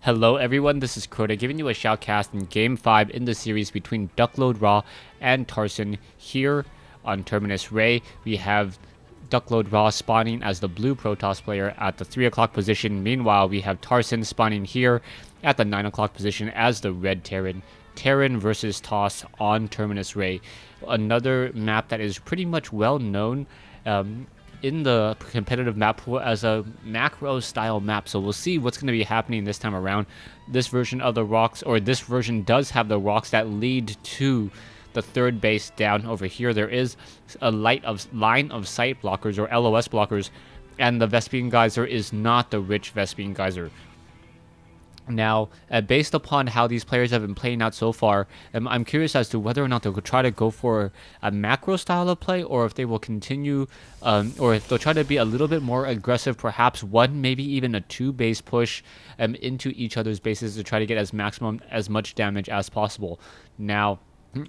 Hello everyone, this is Crota giving you a shoutcast in Game 5 in the series between DuckloadRa and Tarson. Here on Terminus Ray, we have DuckloadRa spawning as the blue Protoss player at the 3 o'clock position. Meanwhile, we have Tarson spawning here at the 9 o'clock position as the red Terran. Terran versus Toss on Terminus Ray. Another map that is pretty much well known in the competitive map pool as a macro style map, so we'll see what's going to be happening this time around. This version of the rocks, or this version does have the rocks that lead to the third base down over here. There is a line of sight blockers, or LOS blockers, and the Vespene Geyser is not the rich Vespene Geyser. Now, based upon how these players have been playing out so far, I'm curious as to whether or not they'll try to go for a macro style of play, or if they will continue, or if they'll try to be a little bit more aggressive, perhaps one, maybe even a 2-base push into each other's bases to try to get as much damage as possible. Now,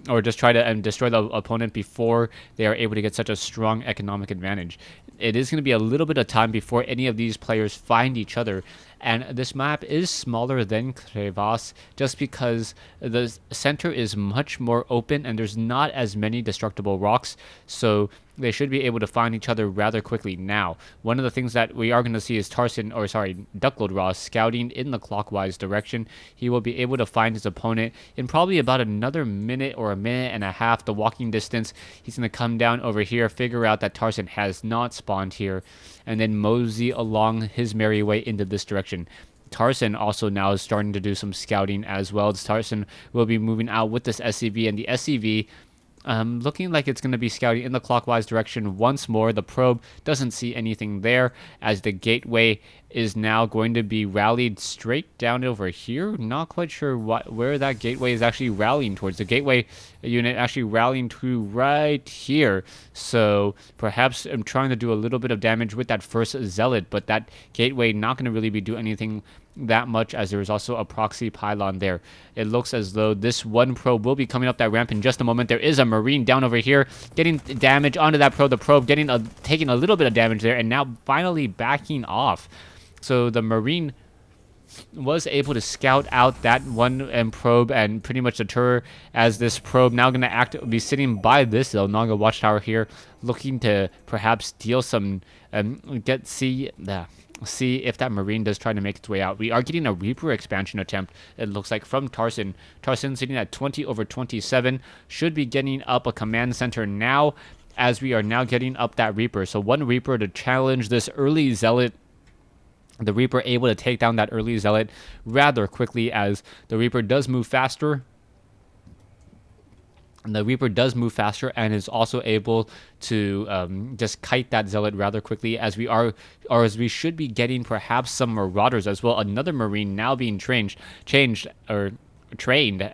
or just try to destroy the opponent before they are able to get such a strong economic advantage. It is going to be a little bit of time before any of these players find each other, and this map is smaller than Crevasse just because the center is much more open and there's not as many destructible rocks, so they should be able to find each other rather quickly. Now, one of the things that we are going to see is DuckloadRa scouting in the clockwise direction. He will be able to find his opponent in probably about another minute or a minute and a half, the walking distance. He's going to come down over here, figure out that Tarson has not spawned here, and then mosey along his merry way into this direction. Tarson also now is starting to do some scouting as well. Tarson will be moving out with this SCV, and the SCV looking like it's going to be scouting in the clockwise direction once more. The probe doesn't see anything there, as the gateway is now going to be rallied straight down over here. Not quite sure where that gateway is actually rallying towards. The gateway unit actually rallying to right here. So perhaps I'm trying to do a little bit of damage with that first zealot, but that gateway not going to really be doing anything that much, as there is also a proxy pylon there. It looks as though this one probe will be coming up that ramp in just a moment. There is a marine down over here getting damage onto that probe. The probe taking a little bit of damage there, and now finally backing off. So the marine was able to scout out that one probe and pretty much deter, as this probe now going to be sitting by this Naga watchtower here, looking to perhaps deal some see if that marine does try to make its way out. We are getting a Reaper expansion attempt, it looks like, from Tarson. Tarson sitting at 20/27, should be getting up a command center now, as we are now getting up that Reaper. So one Reaper to challenge this early zealot. The Reaper able to take down that early zealot rather quickly, as the Reaper does move faster. The Reaper does move faster and is also able to just kite that zealot rather quickly, as we should be getting perhaps some marauders as well. Another marine now being trained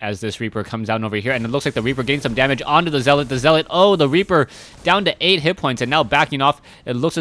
as this Reaper comes down over here, and it looks like the Reaper getting some damage onto the zealot. The Reaper down to 8 hit points and now backing off. It looks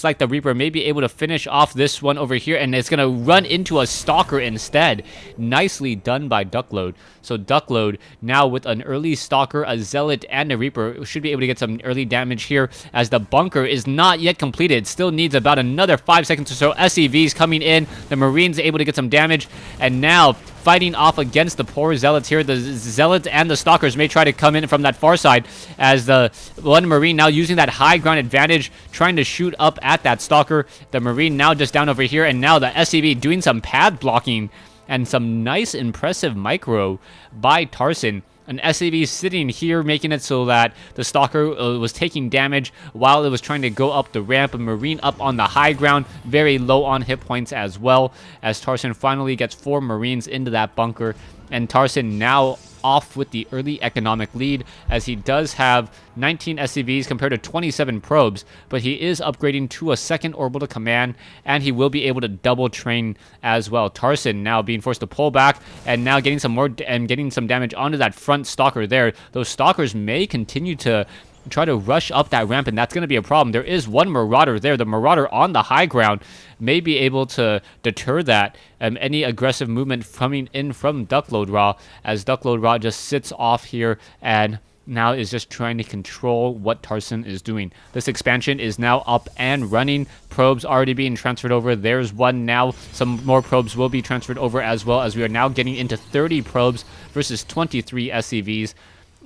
like the Reaper may be able to finish off this one over here, and it's gonna run into a stalker instead. Nicely done by Duckload. So Duckload now with an early stalker, a zealot, and a Reaper should be able to get some early damage here, as the bunker is not yet completed. Still needs about another 5 seconds or so. SCVs coming in, the Marines able to get some damage, and now fighting off against the poor zealots here. The zealots and the stalkers may try to come in from that far side, as the one marine now using that high ground advantage, trying to shoot up at that stalker. The marine now just down over here, and now the SCV doing some pad blocking and some nice impressive micro by Tarson. An SCV sitting here, making it so that the stalker was taking damage while it was trying to go up the ramp. A marine up on the high ground, very low on hit points as well, as Tarson finally gets 4 marines into that bunker, and Tarson now off with the early economic lead, as he does have 19 SCVs compared to 27 probes, but he is upgrading to a second orbital command, and he will be able to double train as well. Tarson now being forced to pull back, and now getting some damage onto that front stalker there. Those stalkers may continue to try to rush up that ramp, and that's going to be a problem. There is one marauder there. The marauder on the high ground may be able to deter that, any aggressive movement coming in from DuckloadRa, as DuckloadRa just sits off here and now is just trying to control what Tarson is doing. This expansion is now up and running. Probes already being transferred over. There's one now. Some more probes will be transferred over as well, as we are now getting into 30 probes versus 23 SCVs.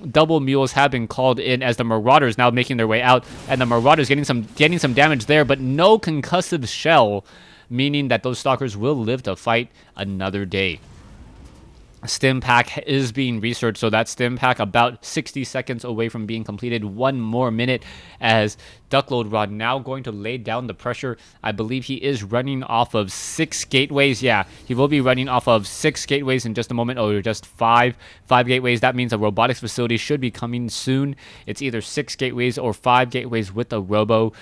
Double mules have been called in as the Marauders now making their way out, and the Marauders getting some damage there, but no concussive shell, meaning that those Stalkers will live to fight another day. Stim pack is being researched, so that stim pack about 60 seconds away from being completed. 1 more minute as DuckloadRa now going to lay down the pressure. I believe he is running off of 6 gateways. Yeah, he will be running off of 6 gateways in just a moment, or just 5 gateways. That means a robotics facility should be coming soon. It's either 6 gateways or 5 gateways with a robo,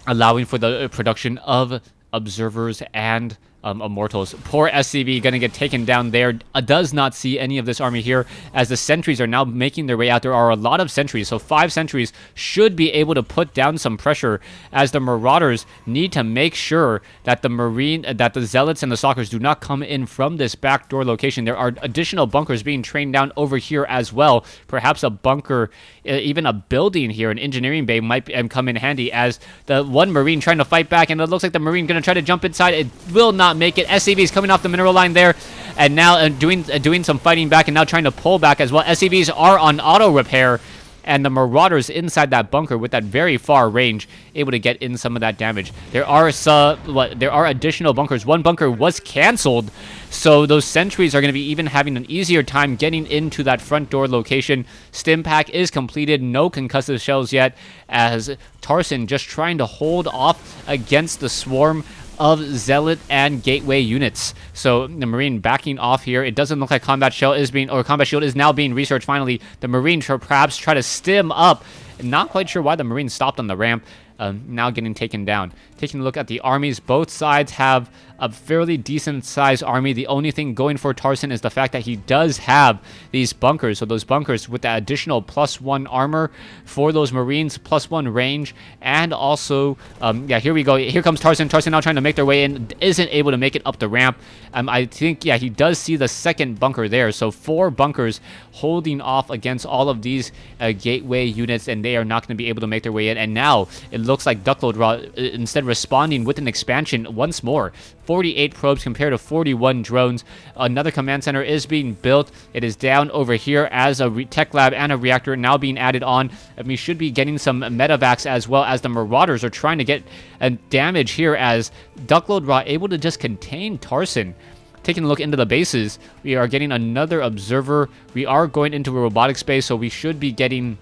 allowing for the production of observers and immortals. Poor SCV gonna get taken down there. Does not see any of this army here, as the sentries are now making their way out. There are a lot of sentries, so 5 sentries should be able to put down some pressure, as the Marauders need to make sure that the Zealots and the Stalkers do not come in from this backdoor location. There are additional bunkers being trained down over here as well. Perhaps a bunker, even a building here, an engineering bay might come in handy, as the one Marine trying to fight back, and it looks like the Marine gonna try to jump inside. It will not make it. SCVs coming off the mineral line there, and now doing some fighting back, and now trying to pull back as well. SCVs are on auto repair, and the Marauders inside that bunker with that very far range able to get in some of that damage. There are additional bunkers. One bunker was canceled, so those sentries are going to be even having an easier time getting into that front door location. Stim pack is completed. No concussive shells yet, as Tarson just trying to hold off against the swarm of Zealot and Gateway units. So the Marine backing off here. It doesn't look like Combat Shield is now being researched finally. The Marine perhaps try to stim up. Not quite sure why the Marine stopped on the ramp. Now getting taken down. Taking a look at the armies, both sides have a fairly decent sized army. The only thing going for Tarson is the fact that he does have these bunkers. So those bunkers with that additional +1 armor for those Marines, +1 range, and also, yeah, here we go. Here comes Tarson. Tarson now trying to make their way in. Isn't able to make it up the ramp. I think, yeah, he does see the second bunker there. So 4 bunkers holding off against all of these gateway units, and they are not going to be able to make their way in. And now it looks like DuckloadRa instead responding with an expansion once more. 48 probes compared to 41 drones. Another command center is being built. It is down over here as a tech lab and a reactor now being added on. And we should be getting some medevacs as well, as the Marauders are trying to get damage here, as DuckloadRa able to just contain Tarson. Taking a look into the bases, we are getting another observer. We are going into a robotic space, so we should be getting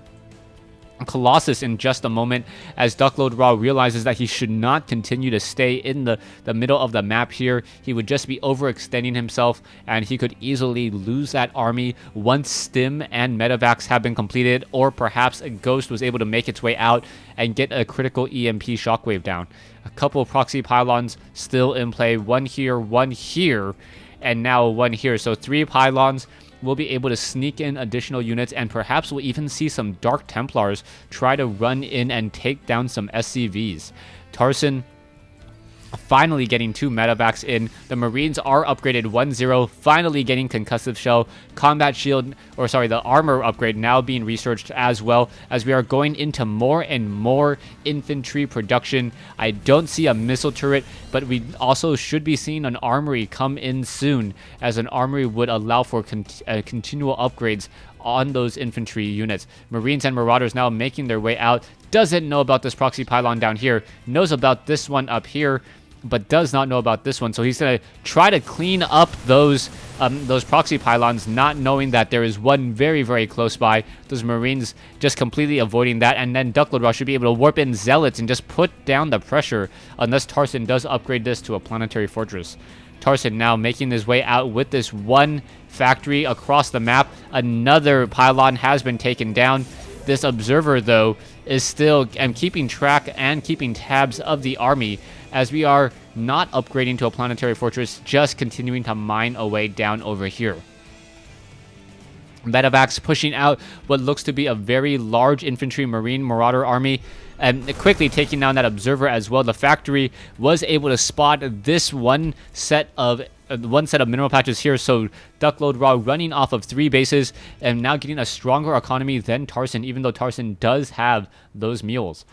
Colossus in just a moment, as DuckloadRa realizes that he should not continue to stay in the middle of the map here. He would just be overextending himself, and he could easily lose that army once Stim and medevacs have been completed, or perhaps a Ghost was able to make its way out and get a critical EMP shockwave down. A couple of proxy pylons still in play, one here, and now one here. So 3 pylons. We'll be able to sneak in additional units, and perhaps we'll even see some Dark Templars try to run in and take down some SCVs. Tarson finally getting 2 medevacs in. The Marines are upgraded 1-0, finally getting concussive shell. Combat shield, or sorry, the armor upgrade now being researched as well, as we are going into more and more infantry production. I don't see a missile turret, but we also should be seeing an armory come in soon, as an armory would allow for continual upgrades on those infantry units. Marines and Marauders now making their way out. Doesn't know about this proxy pylon down here. Knows about this one up here, but does not know about this one. So he's going to try to clean up those proxy pylons, not knowing that there is one very, very close by. Those Marines just completely avoiding that. And then DuckloadRa should be able to warp in Zealots and just put down the pressure, unless Tarson does upgrade this to a planetary fortress. Tarson now making his way out with this one factory across the map. Another pylon has been taken down. This observer, though, is still keeping track and keeping tabs of the army, as we are not upgrading to a planetary fortress, just continuing to mine away down over here. Medevacs pushing out what looks to be a very large infantry marine marauder army, and quickly taking down that observer as well. The factory was able to spot this one set of one set of mineral patches here. So DuckloadRa running off of 3 bases and now getting a stronger economy than Tarson, even though Tarson does have those mules.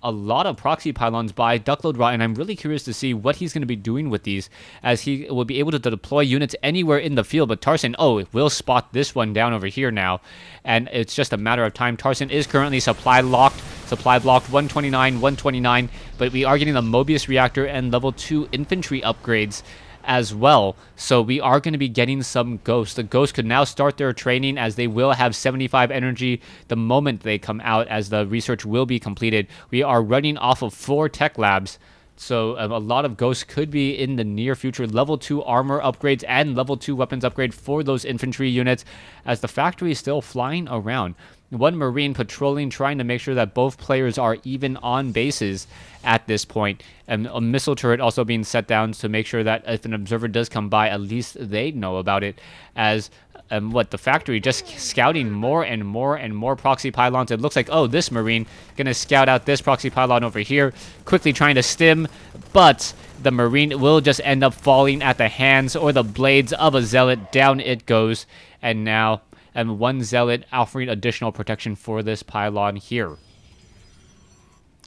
A lot of proxy pylons by DuckloadRa, and I'm really curious to see what he's going to be doing with these, as he will be able to deploy units anywhere in the field. But Tarson, will spot this one down over here now, and it's just a matter of time. Tarson is currently supply blocked 129, 129, but we are getting the Mobius reactor and level 2 infantry upgrades as well, so we are going to be getting some ghosts. The ghosts could now start their training, as they will have 75 energy the moment they come out, as the research will be completed. We are running off of 4 tech labs, so a lot of ghosts could be in the near future. Level 2 armor upgrades and level 2 weapons upgrade for those infantry units, as the factory is still flying around. One Marine patrolling, trying to make sure that both players are even on bases at this point. And a missile turret also being set down to make sure that if an observer does come by, at least they know about it. As the factory just scouting more and more proxy pylons. It looks like, this Marine gonna scout out this proxy pylon over here, quickly trying to stim, but the Marine will just end up falling at the hands or the blades of a Zealot. Down it goes, and now one Zealot offering additional protection for this pylon here.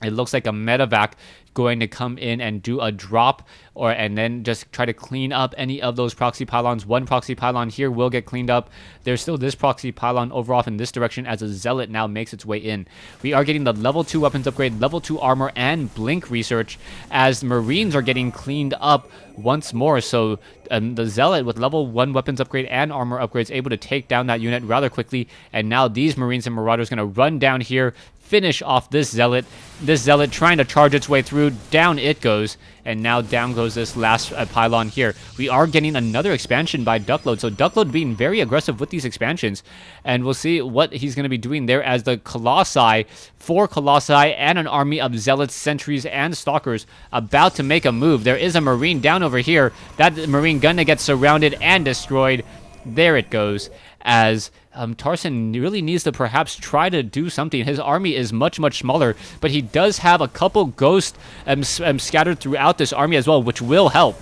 It looks like a medevac going to come in and do a drop, and then just try to clean up any of those proxy pylons. One proxy pylon here will get cleaned up. There's still this proxy pylon over off in this direction, as a Zealot now makes its way in. We are getting the level 2 weapons upgrade, level 2 armor, and blink research, as Marines are getting cleaned up once more. So the Zealot with level 1 weapons upgrade and armor upgrades able to take down that unit rather quickly. And now these Marines and Marauders going to run down here, finish off this Zealot. This Zealot trying to charge its way through. Down it goes, and now down goes this last pylon here. We are getting another expansion by Duckload, so Duckload being very aggressive with these expansions, and we'll see what he's going to be doing there, as the Colossi, 4 Colossi and an army of Zealots, Sentries, and Stalkers about to make a move. There is a Marine down over here. That Marine gonna get surrounded and destroyed. There it goes, as Tarson really needs to perhaps try to do something. His army is much smaller, but he does have a couple ghosts scattered throughout this army as well, which will help.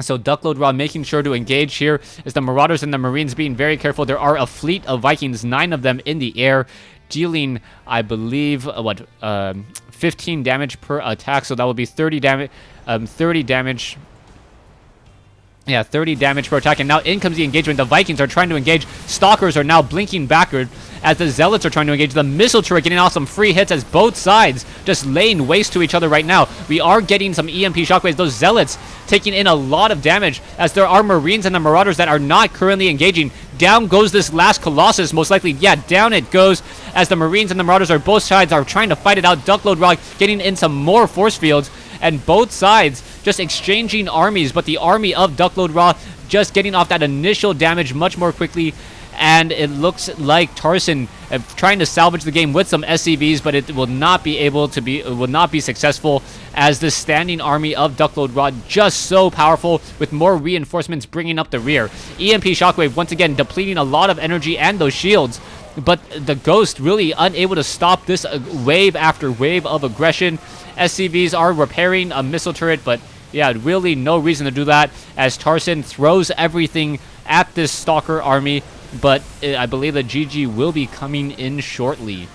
So DuckloadRa making sure to engage here, as the Marauders and the Marines being very careful. There are a fleet of Vikings, 9 of them in the air, dealing, I believe, 15 damage per attack, so that would be 30 damage. 30 damage per attack, and now in comes the engagement. The Vikings are trying to engage. Stalkers are now blinking backward, as the Zealots are trying to engage. The missile turret getting off some free hits, as both sides just laying waste to each other right now. We are getting some EMP shockwaves. Those Zealots taking in a lot of damage, as there are Marines and the Marauders that are not currently engaging. Down goes this last Colossus, most likely. Yeah, down it goes, as the Marines and the Marauders are both sides are trying to fight it out. DuckloadRa getting in some more force fields, and both sides just exchanging armies, but the army of DuckloadRa just getting off that initial damage much more quickly. And it looks like Tarson trying to salvage the game with some SCVs, but it will not be successful, as the standing army of DuckloadRa just so powerful, with more reinforcements bringing up the rear. EMP Shockwave once again depleting a lot of energy and those shields, but the Ghost really unable to stop this wave after wave of aggression. SCVs are repairing a missile turret, but yeah, really no reason to do that, as Tarson throws everything at this Stalker army. But I believe the GG will be coming in shortly.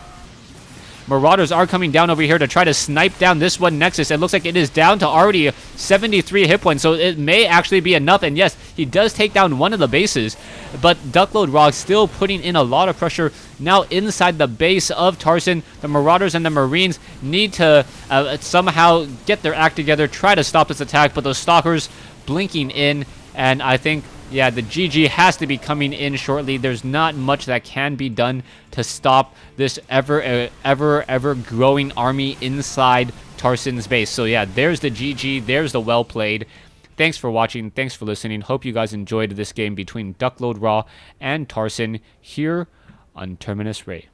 Marauders are coming down over here to try to snipe down this one Nexus. It looks like it is down to already 73 hit points, so it may actually be enough. And yes, he does take down one of the bases, but DuckloadRa still putting in a lot of pressure now inside the base of Tarson. The Marauders and the Marines need to somehow get their act together, try to stop this attack, but those Stalkers blinking in, and I think, yeah, the GG has to be coming in shortly. There's not much that can be done to stop this ever growing army inside Tarson's base. So yeah, there's the GG. There's the well played. Thanks for watching. Thanks for listening. Hope you guys enjoyed this game between DuckloadRa and Tarson here on Terminus Ray.